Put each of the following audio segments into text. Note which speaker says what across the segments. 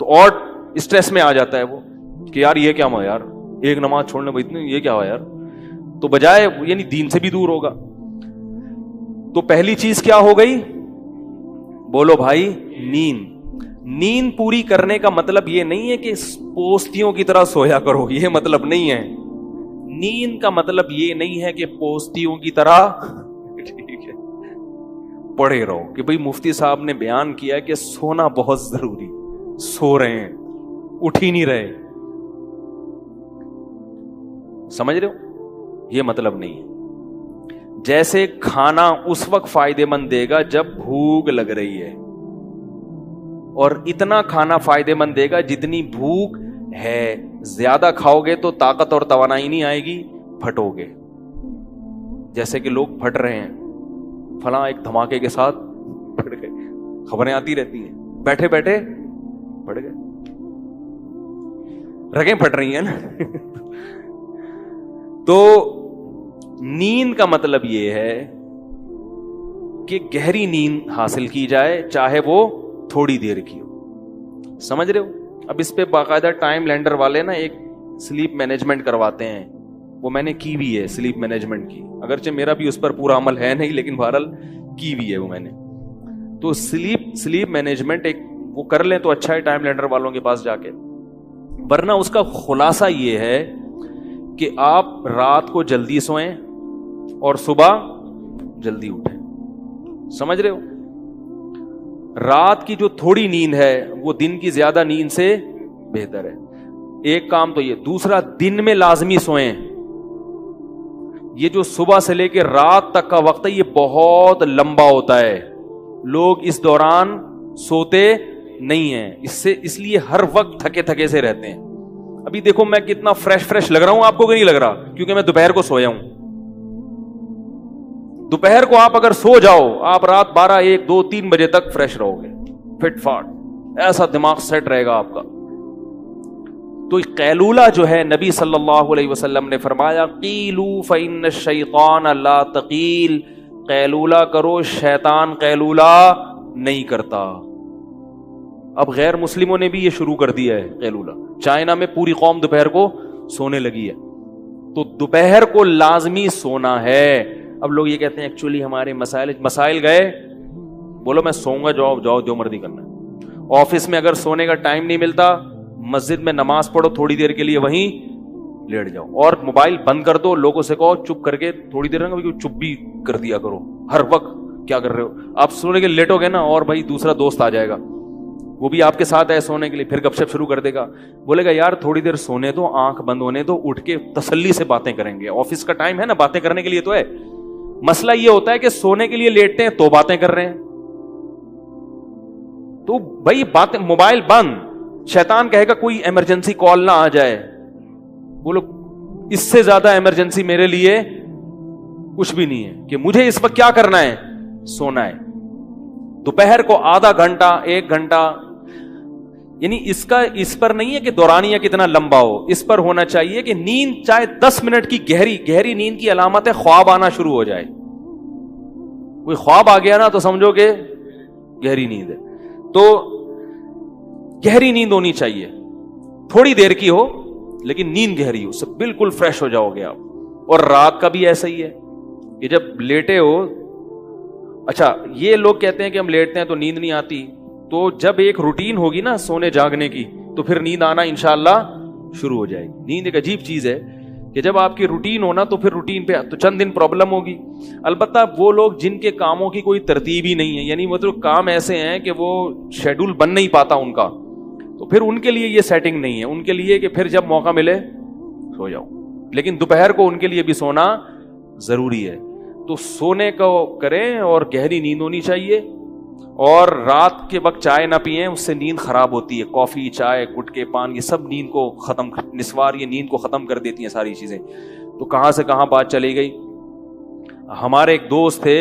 Speaker 1: تو اور اسٹریس میں آ جاتا ہے وہ کہ یار یہ کیا ہوا یار, ایک نماز چھوڑنے میں اتنے یہ کیا ہوا یار, تو بجائے یعنی دین سے بھی دور ہوگا. تو پہلی چیز کیا ہو گئی, بولو بھائی, نیند. نیند پوری کرنے کا مطلب یہ نہیں ہے کہ پوستیوں کی طرح سویا کرو, یہ مطلب نہیں ہے. نیند کا مطلب یہ نہیں ہے کہ پوستیوں کی طرح ٹھیک ہے پڑے رہو کہ بھئی مفتی صاحب نے بیان کیا کہ سونا بہت ضروری, سو رہے ہیں, اٹھ ہی نہیں رہے. سمجھ رہے ہو, یہ مطلب نہیں ہے. جیسے کھانا اس وقت فائدے مند دے گا جب بھوک لگ رہی ہے, اور اتنا کھانا فائدے مند دے گا جتنی بھوک ہے. زیادہ کھاؤ گے تو طاقت اور توانائی نہیں آئے گی, پھٹو گے. جیسے کہ لوگ پھٹ رہے ہیں, فلاں ایک دھماکے کے ساتھ پھٹ گئے, خبریں آتی رہتی ہیں, بیٹھے بیٹھے پھٹ گئے, رگیں پھٹ رہی ہیں نا. تو نیند کا مطلب یہ ہے کہ گہری نیند حاصل کی جائے, چاہے وہ تھوڑی دیر کی ہو. سمجھ رہے ہو. اب اس پہ باقاعدہ ٹائم لینڈر والے نا ایک سلیپ مینجمنٹ کرواتے ہیں, وہ میں نے کی بھی ہے سلیپ مینجمنٹ کی, اگرچہ میرا بھی اس پر پورا عمل ہے نہیں, لیکن بہرحال کی بھی ہے وہ میں نے. تو سلیپ مینجمنٹ ایک وہ کر لیں تو اچھا ہے ٹائم لینڈر والوں کے پاس جا کے. ورنہ اس کا خلاصہ یہ ہے کہ آپ رات کو جلدی سوئیں اور صبح جلدی اٹھیں. سمجھ رہے ہو. رات کی جو تھوڑی نیند ہے وہ دن کی زیادہ نیند سے بہتر ہے. ایک کام تو یہ. دوسرا, دن میں لازمی سوئیں. یہ جو صبح سے لے کے رات تک کا وقت ہے یہ بہت لمبا ہوتا ہے, لوگ اس دوران سوتے نہیں ہیں, اس لیے ہر وقت تھکے تھکے سے رہتے ہیں. ابھی دیکھو میں کتنا فریش لگ رہا ہوں آپ کو, کہ نہیں لگ رہا, کیونکہ میں دوپہر کو سویا ہوں. دوپہر کو آپ اگر سو جاؤ, آپ رات 12, 1, 2, 3 بجے تک فریش رہو گے, فٹ فاٹ, ایسا دماغ سیٹ رہے گا آپ کا. تو قیلولہ جو ہے نبی صلی اللہ علیہ وسلم نے فرمایا قیلوا فإن الشیطان لا تقیل, قیلولہ کرو, شیطان قیلولہ نہیں کرتا. اب غیر مسلموں نے بھی یہ شروع کر دیا ہے قیلولہ. چائنا میں پوری قوم دوپہر کو سونے لگی ہے. تو دوپہر کو لازمی سونا ہے. اب لوگ یہ کہتے ہیں ایکچولی ہمارے مسائل گئے, بولو میں سوؤں گا, جاؤ جو مرضی کرنا ہے. آفس میں اگر سونے کا ٹائم نہیں ملتا, مسجد میں نماز پڑھو, تھوڑی دیر کے لیے وہیں لیٹ جاؤ, اور موبائل بند کر دو. لوگوں سے کہو چپ کر کے تھوڑی دیر چپ بھی کر دیا کرو. ہر وقت کیا کر رہے ہو آپ, سونے کے لیٹو گے نا, اور بھائی دوسرا دوست آ جائے گا, وہ بھی آپ کے ساتھ ہے سونے کے لیے, پھر گپ شپ شروع کر دے گا, بولے گا یار تھوڑی دیر سونے دو, آنکھ بند ہونے دو, اٹھ کے تسلی سے باتیں کریں گے. آفس کا ٹائم ہے نا, باتیں کرنے کے لیے تو ہے. مسئلہ یہ ہوتا ہے کہ سونے کے لیے لیٹتے ہیں تو باتیں کر رہے ہیں. تو بھائی باتیں, موبائل بند. شیطان کہے گا کوئی ایمرجنسی کال نہ آ جائے, بولو اس سے زیادہ ایمرجنسی میرے لیے کچھ بھی نہیں ہے کہ مجھے اس وقت کیا کرنا ہے, سونا ہے. دوپہر کو آدھا گھنٹہ 1 گھنٹہ, یعنی اس پر نہیں ہے کہ دورانیہ کتنا لمبا ہو, اس پر ہونا چاہیے کہ نیند چاہے 10 منٹ کی گہری نیند کی علامت ہے خواب آنا شروع ہو جائے. کوئی خواب آ گیا نا تو سمجھو کہ گہری نیند ہے. تو گہری نیند ہونی چاہیے, تھوڑی دیر کی ہو لیکن نیند گہری ہو, سب بالکل فریش ہو جاؤ گے آپ. اور رات کا بھی ایسا ہی ہے کہ جب لیٹے ہو, اچھا یہ لوگ کہتے ہیں کہ ہم لیٹتے ہیں تو نیند نہیں آتی, تو جب ایک روٹین ہوگی نا سونے جاگنے کی تو پھر نیند آنا انشاءاللہ شروع ہو جائے گی. نیند ایک عجیب چیز ہے کہ جب آپ کی روٹین ہونا تو پھر روٹین پہ تو چند دن پرابلم ہوگی. البتہ وہ لوگ جن کے کاموں کی کوئی ترتیب ہی نہیں ہے, یعنی مطلب کام ایسے ہیں کہ وہ شیڈول بن نہیں پاتا ان کا, تو پھر ان کے لیے یہ سیٹنگ نہیں ہے. ان کے لیے کہ پھر جب موقع ملے سو جاؤ, لیکن دوپہر کو ان کے لیے بھی سونا ضروری ہے. تو سونے کو کریں اور گہری نیند ہونی چاہیے. اور رات کے وقت چائے نہ پئیں, اس سے نیند خراب ہوتی ہے. کافی, چائے, گٹکے, پان, یہ سب نیند کو ختم, نسوار یہ نیند کو ختم کر دیتی ہیں ساری چیزیں. تو کہاں سے کہاں بات چلی گئی. ہمارے ایک دوست تھے,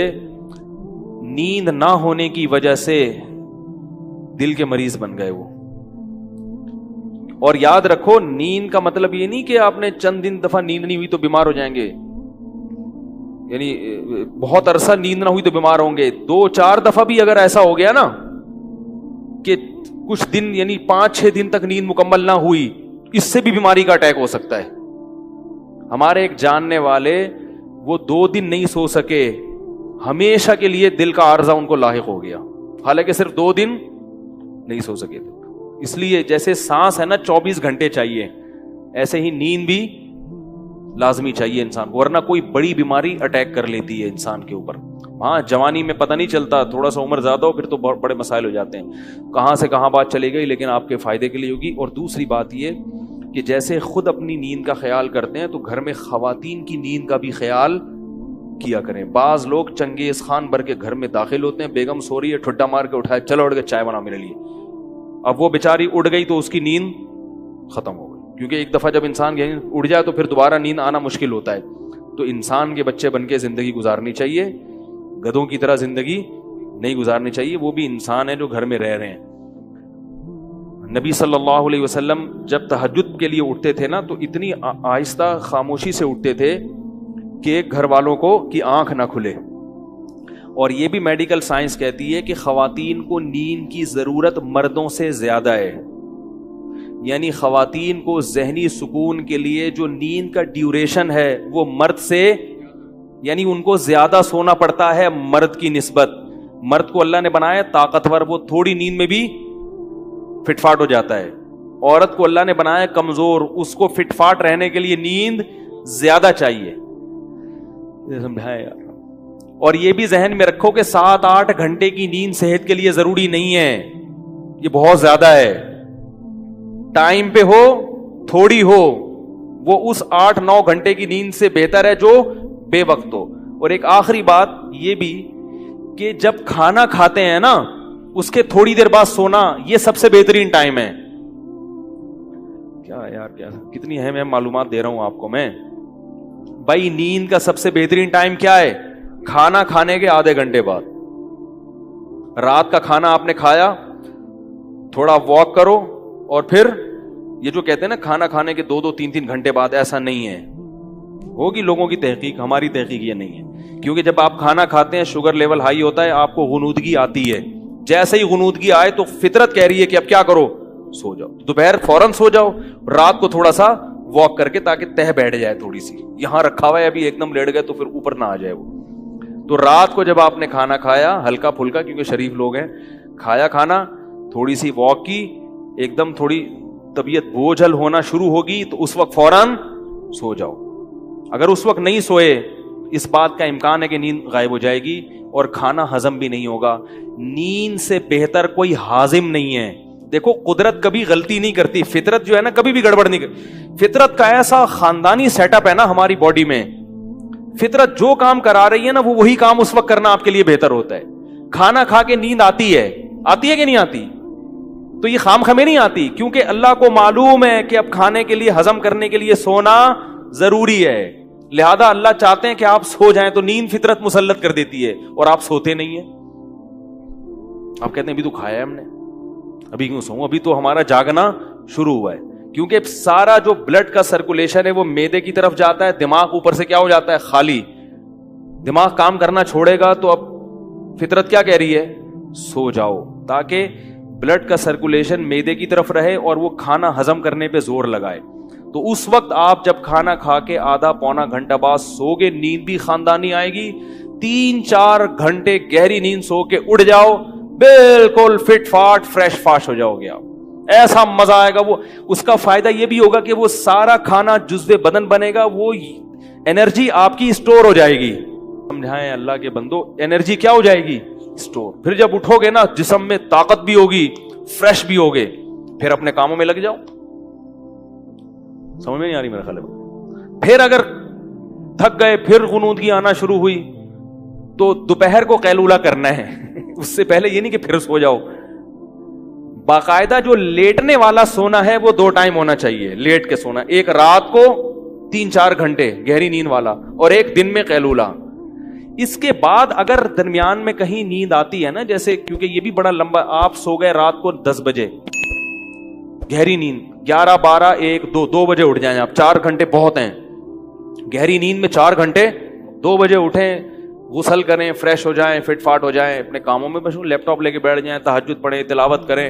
Speaker 1: نیند نہ ہونے کی وجہ سے دل کے مریض بن گئے وہ. اور یاد رکھو نیند کا مطلب یہ نہیں کہ آپ نے چند دن دفعہ نیند نہیں ہوئی تو بیمار ہو جائیں گے, یعنی بہت عرصہ نیند نہ ہوئی تو بیمار ہوں گے. 2-4 دفعہ بھی اگر ایسا ہو گیا نا کہ کچھ دن یعنی 5-6 دن تک نیند مکمل نہ ہوئی، اس سے بھی بیماری کا اٹیک ہو سکتا ہے. ہمارے ایک جاننے والے وہ 2 دن نہیں سو سکے، ہمیشہ کے لیے دل کا عارضہ ان کو لاحق ہو گیا، حالانکہ صرف 2 دن نہیں سو سکے تھے. اس لیے جیسے سانس ہے نا 24 گھنٹے چاہیے، ایسے ہی نیند بھی لازمی چاہیے انسان کو، ورنہ کوئی بڑی بیماری اٹیک کر لیتی ہے انسان کے اوپر. ہاں جوانی میں پتہ نہیں چلتا، تھوڑا سا عمر زیادہ ہو پھر تو بہت بڑے مسائل ہو جاتے ہیں، کہاں سے کہاں بات چلی گئی، لیکن آپ کے فائدے کے لیے ہوگی. اور دوسری بات یہ کہ جیسے خود اپنی نیند کا خیال کرتے ہیں تو گھر میں خواتین کی نیند کا بھی خیال کیا کریں. بعض لوگ چنگیز خان بھر کے گھر میں داخل ہوتے ہیں، بیگم سو رہی ہے، ٹھڈا مار کے اٹھائے، چلو اٹھ کے چائے بنا میرے لیے. اب وہ بیچاری اڑ گئی تو اس کی نیند ختم ہو گئی، کیونکہ ایک دفعہ جب انسان اڑ جائے تو پھر دوبارہ نیند آنا مشکل ہوتا ہے. تو انسان کے بچے بن کے زندگی گزارنی چاہیے، گدھوں کی طرح زندگی نہیں گزارنی چاہیے. وہ بھی انسان ہیں جو گھر میں رہ رہے ہیں. نبی صلی اللہ علیہ وسلم جب تہجد کے لیے اٹھتے تھے نا تو اتنی آہستہ خاموشی سے اٹھتے تھے کہ گھر والوں کو کی آنکھ نہ کھلے. اور یہ بھی میڈیکل سائنس کہتی ہے کہ خواتین کو نیند کی ضرورت مردوں سے زیادہ ہے. یعنی خواتین کو ذہنی سکون کے لیے جو نیند کا ڈیوریشن ہے وہ مرد سے، یعنی ان کو زیادہ سونا پڑتا ہے مرد کی نسبت. مرد کو اللہ نے بنایا طاقتور، وہ تھوڑی نیند میں بھی فٹ فاٹ ہو جاتا ہے. عورت کو اللہ نے بنایا کمزور، اس کو فٹ فاٹ رہنے کے لیے نیند زیادہ چاہیے. سمجھائے یار. اور یہ بھی ذہن میں رکھو کہ 7-8 گھنٹے کی نیند صحت کے لیے ضروری نہیں ہے، یہ بہت زیادہ ہے. ٹائم پہ ہو تھوڑی ہو، وہ اس 8-9 گھنٹے کی نیند سے بہتر ہے جو بے وقت ہو. اور ایک آخری بات یہ بھی کہ جب کھانا کھاتے ہیں نا اس کے تھوڑی دیر بعد سونا، یہ سب سے بہترین ٹائم ہے. کیا یار کیا کتنی اہم معلومات دے رہا ہوں آپ کو میں. بھائی نیند کا سب سے بہترین ٹائم کیا ہے؟ کھانا کھانے کے آدھے گھنٹے بعد. رات کا کھانا آپ نے کھایا، تھوڑا واک کرو، اور پھر یہ جو کہتے ہیں نا کھانا کھانے کے 2-3 گھنٹے بعد، ایسا نہیں ہے. ہوگی لوگوں کی تحقیق، ہماری تحقیق یہ نہیں ہے. کیونکہ جب آپ کھانا کھاتے ہیں شوگر لیول ہائی ہوتا ہے، آپ کو غنودگی آتی ہے. جیسے ہی غنودگی آئے تو فطرت کہہ رہی ہے کہ اب کیا کرو، سو جاؤ. دوپہر فوراً سو جاؤ، رات کو تھوڑا سا واک کر کے تاکہ تہ بیٹھ جائے تھوڑی سی. یہاں رکھا ہوا ہے ابھی ایک دم لیٹ گئے تو پھر اوپر نہ آ جائے وہ. تو رات کو جب آپ نے کھانا کھایا ہلکا پھلکا، کیونکہ شریف لوگ ہیں، کھایا کھانا، تھوڑی سی واک کی، ایک دم تھوڑی طبیعت بوجھل ہونا شروع ہوگی تو اس وقت فوراً سو جاؤ. اگر اس وقت نہیں سوئے اس بات کا امکان ہے کہ نیند غائب ہو جائے گی اور کھانا ہضم بھی نہیں ہوگا. نیند سے بہتر کوئی ہاضم نہیں ہے. دیکھو قدرت کبھی غلطی نہیں کرتی، فطرت جو ہے نا کبھی بھی گڑبڑ نہیں کرتی. فطرت کا ایسا خاندانی سیٹ اپ ہے نا ہماری باڈی میں، فطرت جو کام کرا رہی ہے نا وہ وہی کام اس وقت کرنا آپ کے لیے بہتر ہوتا ہے. کھانا کھا کے نیند آتی ہے کہ نہیں آتی؟ تو یہ خام خمیں نہیں آتی، کیونکہ اللہ کو معلوم ہے کہ اب کھانے کے لیے ہضم کرنے کے لیے سونا ضروری ہے. لہذا اللہ چاہتے ہیں کہ آپ سو جائیں، تو نیند فطرت مسلط کر دیتی ہے اور آپ سوتے نہیں ہیں. آپ کہتے ہیں ابھی تو کھایا ہے ہم نے، ابھی کیوں سوؤں، ابھی تو ہمارا جاگنا شروع ہوا ہے. کیونکہ سارا جو بلڈ کا سرکولیشن ہے وہ معدے کی طرف جاتا ہے، دماغ اوپر سے کیا ہو جاتا ہے، خالی. دماغ کام کرنا چھوڑے گا تو اب فطرت کیا کہہ رہی ہے، سو جاؤ، تاکہ بلڈ کا سرکولیشن معدے کی طرف رہے اور وہ کھانا ہضم کرنے پہ زور لگائے. تو اس وقت آپ جب کھانا کھا کے آدھا پونا گھنٹہ بعد سو گے، نیند بھی خاندانی آئے گی. 3-4 گھنٹے گہری نیند سو کے اڑ جاؤ، بالکل فٹ فاٹ فریش فاش ہو جاؤ گے آپ. ایسا مزہ آئے گا. وہ اس کا فائدہ یہ بھی ہوگا کہ وہ سارا کھانا جزو بدن بنے گا، وہ انرجی آپ کی اسٹور ہو جائے گی. سمجھائیں اللہ کے بندو، انرجی کیا ہو جائے گی، اسٹور. پھر جب اٹھو گے نا جسم میں طاقت بھی ہوگی، فریش بھی ہوگے، پھر اپنے کاموں میں لگ جاؤ. سمجھ میں نہیں آ رہی میرا خیال ہے. پھر اگر تھک گئے، پھر غنودگی آنا شروع ہوئی، تو دوپہر کو قیلولہ کرنا ہے. اس سے پہلے یہ نہیں کہ پھر سو جاؤ. باقاعدہ جو لیٹنے والا سونا ہے وہ 2 ٹائم ہونا چاہیے. لیٹ کے سونا، ایک رات کو 3-4 گھنٹے گہری نیند والا، اور ایک دن میں قیلولہ. اس کے بعد اگر درمیان میں کہیں نیند آتی ہے نا، جیسے کیونکہ یہ بھی بڑا لمبا، آپ سو گئے رات کو 10 بجے گہری نیند، 11, 12, 1, 2 بجے اٹھ جائیں آپ. 4 گھنٹے بہت ہیں گہری نیند میں. 4 گھنٹے 2 بجے اٹھیں، غسل کریں، فریش ہو جائیں، فٹ فاٹ ہو جائیں، اپنے کاموں میں مشغول، لیپ ٹاپ لے کے بیٹھ جائیں، تہجد پڑھیں، تلاوت کریں.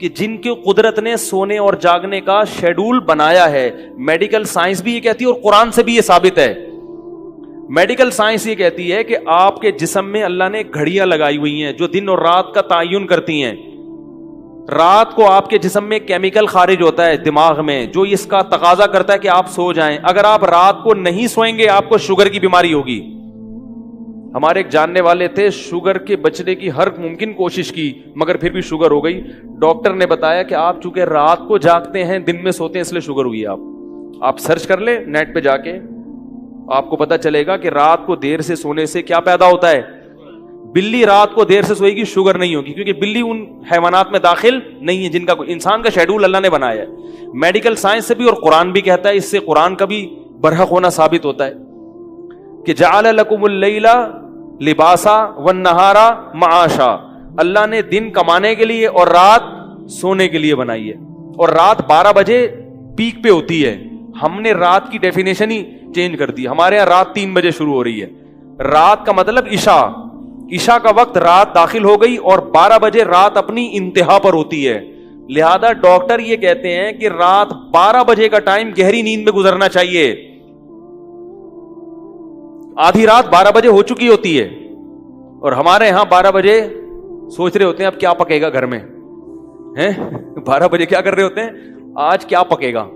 Speaker 1: کہ جن کی قدرت نے سونے اور جاگنے کا شیڈول بنایا ہے. میڈیکل سائنس بھی یہ کہتی ہے اور قرآن سے بھی یہ ثابت ہے. میڈیکل سائنس یہ کہتی ہے کہ آپ کے جسم میں اللہ نے گھڑیاں لگائی ہوئی ہیں جو دن اور رات کا تعین کرتی ہیں. رات کو آپ کے جسم میں کیمیکل خارج ہوتا ہے دماغ میں جو اس کا تقاضا کرتا ہے کہ آپ سو جائیں. اگر آپ رات کو نہیں سوئیں گے آپ کو شوگر کی بیماری ہوگی. ہمارے ایک جاننے والے تھے, شوگر کے بچنے کی ہر ممکن کوشش کی مگر پھر بھی شوگر ہو گئی. ڈاکٹر نے بتایا کہ آپ چونکہ رات کو جاگتے ہیں دن میں سوتے ہیں اس لیے شوگر ہوئی. آپ سرچ کر لیں نیٹ پہ جا کے, آپ کو پتا چلے گا کہ رات کو دیر سے سونے سے کیا پیدا ہوتا ہے. بلی رات کو دیر سے سوئے گی, شوگر نہیں ہوگی, کیونکہ بلی ان حیوانات میں داخل نہیں ہے جن کا انسان کا شیڈول اللہ نے بنایا ہے. میڈیکل سائنس سے بھی اور قرآن بھی کہتا ہے, اس سے قرآن کا بھی برحق ہونا ثابت ہوتا ہے کہ جعل لکم اللیل لباسا والنہار معاشا, اللہ نے دن کمانے کے لیے اور رات سونے کے لیے بنائی ہے. اور رات 12 بجے پیک پہ ہوتی ہے. ہم نے رات کی ڈیفینیشن ہی چینج کر دی. ہمارے یہاں رات 3 بجے شروع ہو رہی ہے. رات کا مطلب عشاء کا وقت رات داخل ہو گئی اور 12 بجے رات اپنی انتہا پر ہوتی ہے. لہذا ڈاکٹر یہ کہتے ہیں کہ رات 12 بجے کا ٹائم گہری نیند میں گزرنا چاہیے. آدھی رات 12 بجے ہو چکی ہوتی ہے اور ہمارے یہاں 12 بجے سوچ رہے ہوتے ہیں اب کیا پکے گا گھر میں. 12 بجے کیا کر رہے ہوتے ہیں, آج کیا پکے گا.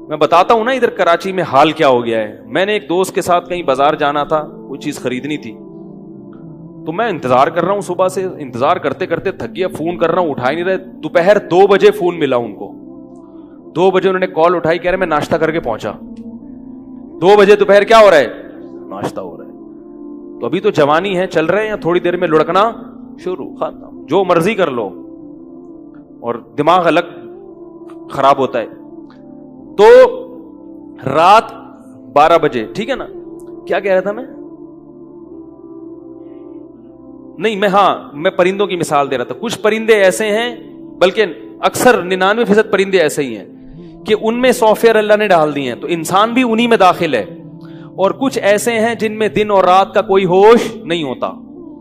Speaker 1: میں بتاتا ہوں نا ادھر کراچی میں حال کیا ہو گیا ہے. میں نے ایک دوست کے ساتھ کہیں بازار جانا تھا, کوئی چیز خریدنی تھی, تو میں انتظار کر رہا ہوں, صبح سے انتظار کرتے کرتے تھک گیا, فون کر رہا ہوں اٹھا ہی نہیں رہے. دوپہر 2 بجے فون ملا ان کو, 2 بجے انہوں نے کال اٹھائی, کہہ رہے میں ناشتہ کر کے پہنچا. 2 بجے دوپہر کیا ہو رہا ہے, ناشتہ ہو رہا ہے. تو ابھی تو جوانی ہے, چل رہے ہیں, تھوڑی دیر میں لڑکنا شروع, ختم, جو مرضی کر لو اور دماغ الگ خراب ہوتا ہے. تو رات 12 بجے, ٹھیک ہے نا, کیا کہہ رہا تھا میں, نہیں میں پرندوں کی مثال دے رہا تھا. کچھ پرندے ایسے ہیں, بلکہ اکثر 99% پرندے ایسے ہی ہیں کہ ان میں سافٹ ویئر اللہ نے ڈال دیے ہیں, تو انسان بھی انہی میں داخل ہے. اور کچھ ایسے ہیں جن میں دن اور رات کا کوئی ہوش نہیں ہوتا.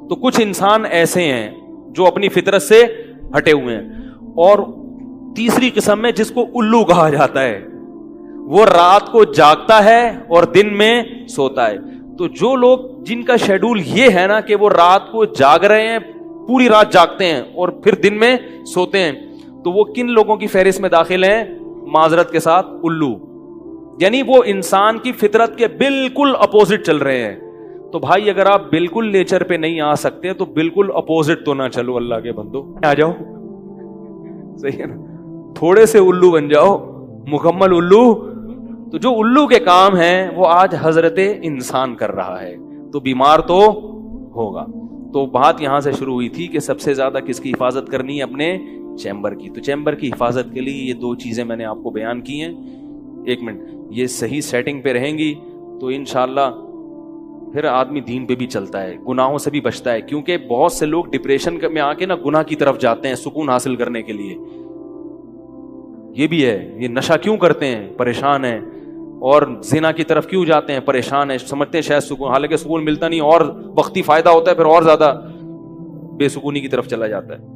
Speaker 1: تو کچھ انسان ایسے ہیں جو اپنی فطرت سے ہٹے ہوئے ہیں. اور تیسری قسم میں جس کو الو کہا جاتا ہے, وہ رات کو جاگتا ہے اور دن میں سوتا ہے. تو جو لوگ جن کا شیڈول یہ ہے نا کہ وہ رات کو جاگ رہے ہیں, پوری رات جاگتے ہیں اور پھر دن میں سوتے ہیں, تو وہ کن لوگوں کی فہرست میں داخل ہیں, معذرت کے ساتھ الو. یعنی وہ انسان کی فطرت کے بالکل اپوزٹ چل رہے ہیں. تو بھائی اگر آپ بالکل نیچر پہ نہیں آ سکتے تو بالکل اپوزٹ تو نہ چلو, اللہ کے بندو آ جاؤ, صحیح ہے نا, تھوڑے سے الو بن جاؤ, مکمل الو. تو جو الو کے کام ہیں وہ آج حضرت انسان کر رہا ہے, تو بیمار تو ہوگا. تو بات یہاں سے شروع ہوئی تھی کہ سب سے زیادہ کس کی حفاظت کرنی ہے, اپنے چیمبر کی. تو چیمبر کی حفاظت کے لیے یہ 2 چیزیں میں نے آپ کو بیان کی ہیں. 1 منٹ, یہ صحیح سیٹنگ پہ رہیں گی تو انشاءاللہ پھر آدمی دین پہ بھی چلتا ہے, گناہوں سے بھی بچتا ہے. کیونکہ بہت سے لوگ ڈپریشن میں آ کے نا گناہ کی طرف جاتے ہیں سکون حاصل کرنے کے لیے. یہ بھی ہے, یہ نشہ کیوں کرتے ہیں, پریشان ہیں, اور زنا کی طرف کیوں جاتے ہیں, پریشان ہیں, سمجھتے ہیں شاید سکون, حالانکہ سکون ملتا نہیں اور وقتی فائدہ ہوتا ہے, پھر اور زیادہ بے سکونی کی طرف چلا جاتا ہے.